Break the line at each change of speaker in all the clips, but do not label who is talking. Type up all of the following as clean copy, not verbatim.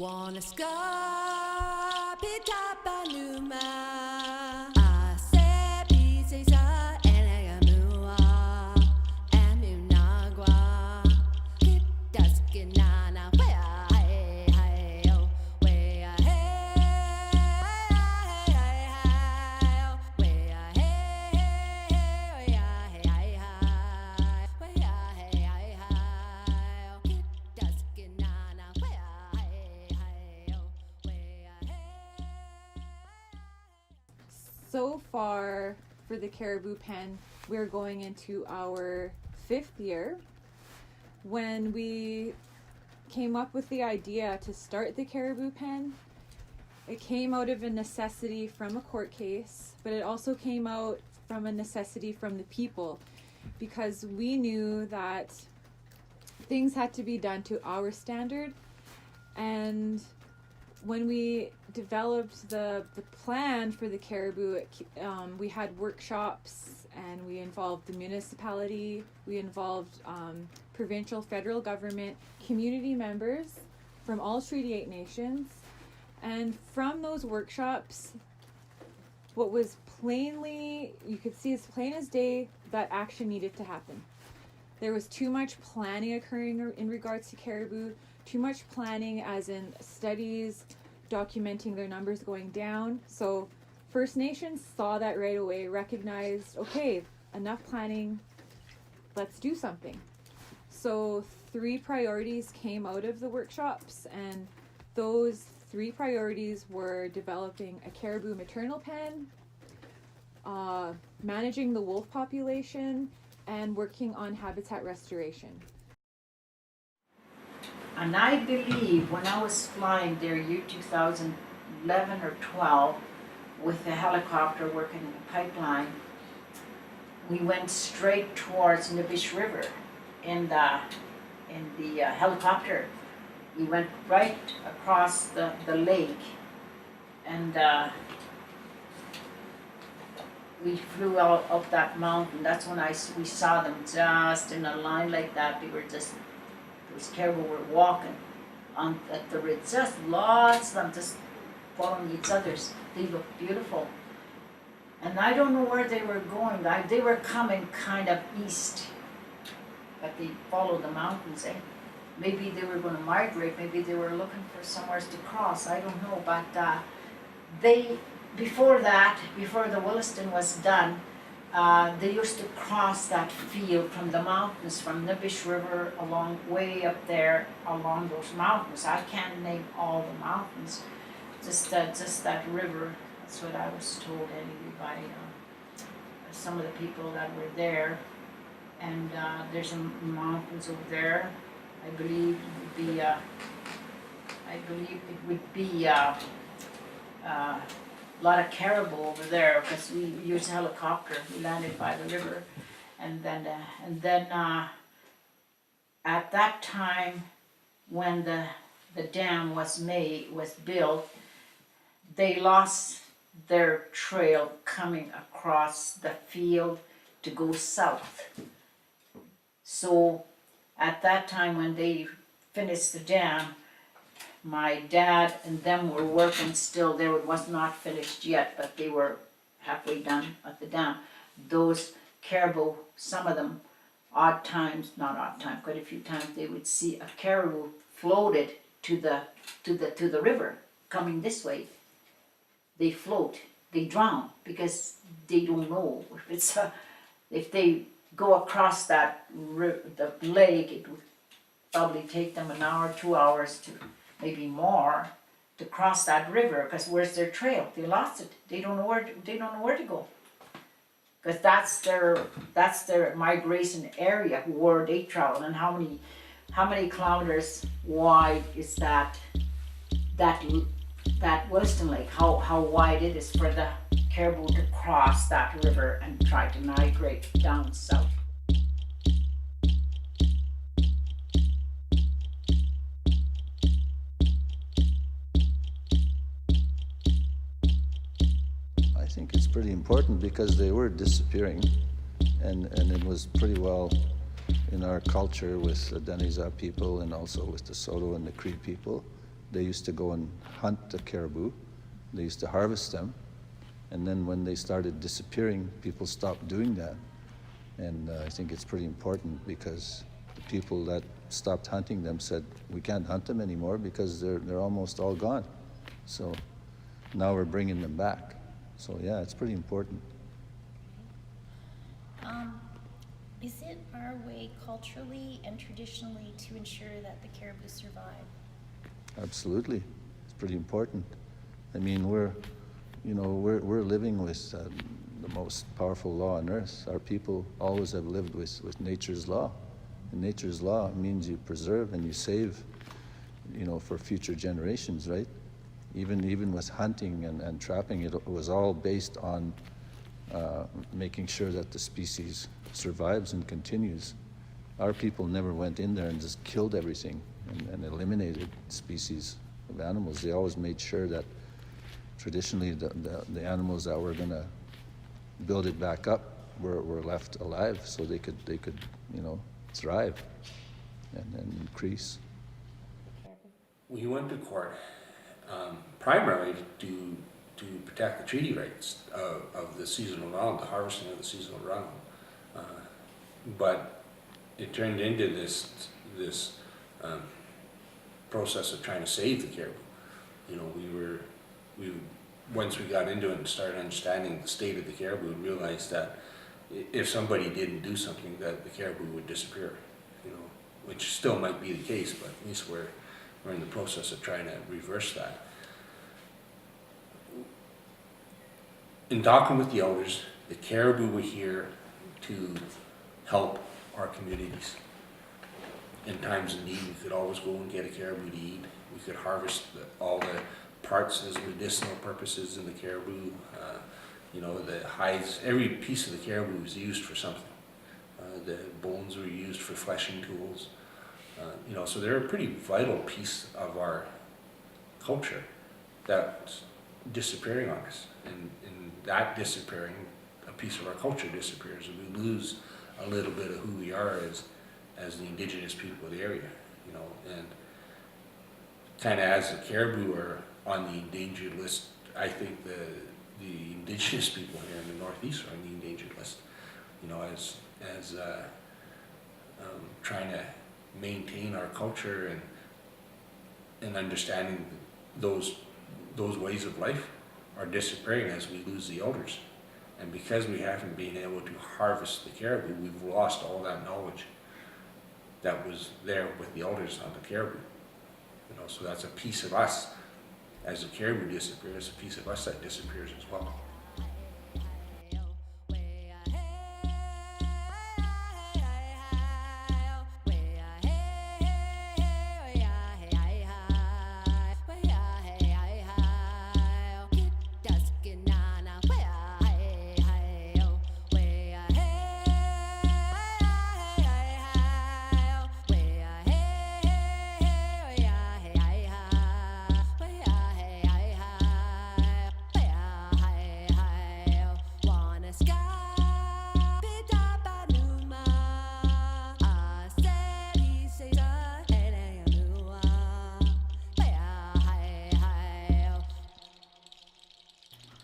Wanna skapitāpanuma Ase pisisa elegamua Emunagua Kipdaskinana Wea hey hey oh Wea hey hey hey hey Wea hey hey Wea hey hey Wea hey hey Kipdaskinana Wea
So far for the Caribou pen, we're going into our 5th year. When we came up with the idea to start the Caribou pen, it came out of a necessity from a court case, but it also came out from a necessity from the people, because we knew that things had to be done to our standard. And when we developed the plan for the Caribou, we had workshops, and we involved the municipality, we involved provincial, federal government, community members from all Treaty 8 nations. And from those workshops, what was plainly, you could see as plain as day, that action needed to happen. There was too much planning occurring in regards to Caribou, too much planning as in studies documenting their numbers going down. So First Nations saw that right away, recognized, okay, enough planning, let's do something. So 3 priorities came out of the workshops, and those 3 priorities were developing a Caribou maternal pen, managing the wolf population, and working on habitat restoration.
And I believe when I was flying there year 2011 or 12 with the helicopter working in the pipeline, we went straight towards Nibish River in the helicopter. We went right across the lake, and we flew out up that mountain. That's when we saw them just in a line like that. They were just, those caribou were walking at the ridge, just lots of them just following each other's. They looked beautiful. And I don't know where they were going. They were coming kind of east, but they followed the mountains. Maybe they were going to migrate. Maybe they were looking for somewhere to cross. I don't know. But before the Williston was done, they used to cross that field from the mountains, from Nibish River along way up there along those mountains. I can't name all the mountains, just that river. That's what I was told anyway by some of the people that were there. And there's some mountains over there. I believe it would be a lot of caribou over there, because we used a helicopter. We landed by the river, and then at that time when the dam was built, they lost their trail coming across the field to go south. So at that time when they finished the dam, my dad and them were working still. It was not finished yet, but they were halfway done at the dam. Those caribou, some of them, quite a few times, they would see a caribou floated to the river coming this way. They float, they drown, because they don't know if they go across the lake, it would probably take them an hour, 2 hours to maybe more to cross that river, because where's their trail? They lost it. They don't know where to go, because that's their migration area, where they travel. And how many kilometers wide is that Williston Lake? How wide it is for the caribou to cross that river and try to migrate down south.
I think it's pretty important, because they were disappearing, and it was pretty well in our culture with the Deniza people, and also with the Soto and the Cree people, they used to go and hunt the caribou. They used to harvest them. And then when they started disappearing, people stopped doing that. And I think it's pretty important because the people that stopped hunting them said, we can't hunt them anymore because they're almost all gone. So now we're bringing them back. So yeah, it's pretty important.
Is it our way culturally and traditionally to ensure that the caribou survive?
Absolutely, it's pretty important. I mean, we're living with the most powerful law on earth. Our people always have lived with nature's law. And nature's law means you preserve and you save, for future generations, right? Even with hunting and trapping, it was all based on making sure that the species survives and continues. Our people never went in there and just killed everything and eliminated species of animals. They always made sure that traditionally the animals that were going to build it back up were left alive so they could thrive and increase.
We went to court primarily to protect the treaty rights of the seasonal round, the harvesting of the seasonal round. But it turned into this process of trying to save the caribou. Once we got into it and started understanding the state of the caribou, we realized that if somebody didn't do something, that the caribou would disappear. Which still might be the case, but at least we're in the process of trying to reverse that. In talking with the elders, the caribou were here to help our communities. In times of need, we could always go and get a caribou to eat. We could harvest all the parts as medicinal purposes in the caribou. The hides, every piece of the caribou was used for something. The bones were used for fleshing tools. So they're a pretty vital piece of our culture that's disappearing on us. And that disappearing, a piece of our culture disappears, and we lose a little bit of who we are as the indigenous people of the area. And kind of as the caribou are on the endangered list, I think the indigenous people here in the Northeast are on the endangered list. As trying to maintain our culture and understanding those ways of life are disappearing as we lose the elders. And because we haven't been able to harvest the caribou, we've lost all that knowledge that was there with the elders on the caribou. So that's a piece of us. As the caribou disappears, a piece of us that disappears as well.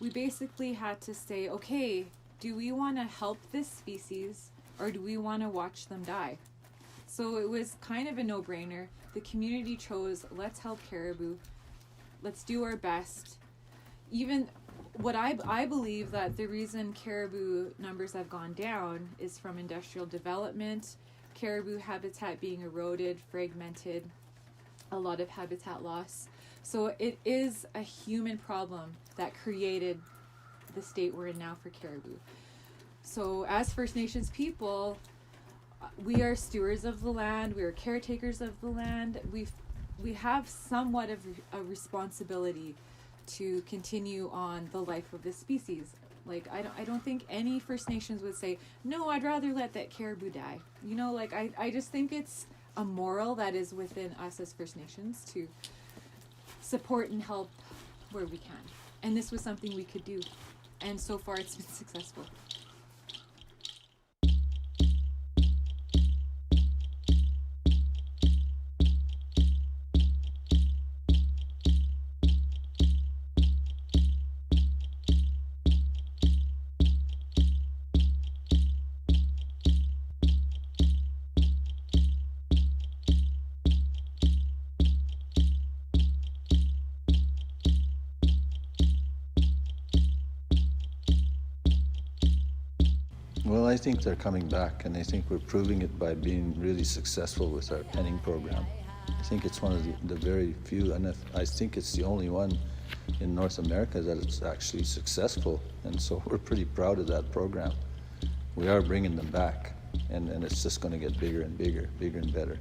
We basically had to say, okay, do we want to help this species or do we want to watch them die? So it was kind of a no-brainer. The community chose, let's help caribou. Let's do our best. Even what I believe that the reason caribou numbers have gone down is from industrial development, caribou habitat being eroded, fragmented, a lot of habitat loss. So it is a human problem that created the state we're in now for caribou. So as First Nations people, we are stewards of the land, we are caretakers of the land. We have somewhat of a responsibility to continue on the life of this species. Like I don't think any First Nations would say, no, I'd rather let that caribou die. I just think it's a moral that is within us as First Nations to support and help where we can. And this was something we could do. And so far it's been successful.
Well, I think they're coming back, and I think we're proving it by being really successful with our penning program. I think it's one of the very few, and I think it's the only one in North America that it's actually successful, and so we're pretty proud of that program. We are bringing them back, and it's just going to get bigger and bigger, bigger and better.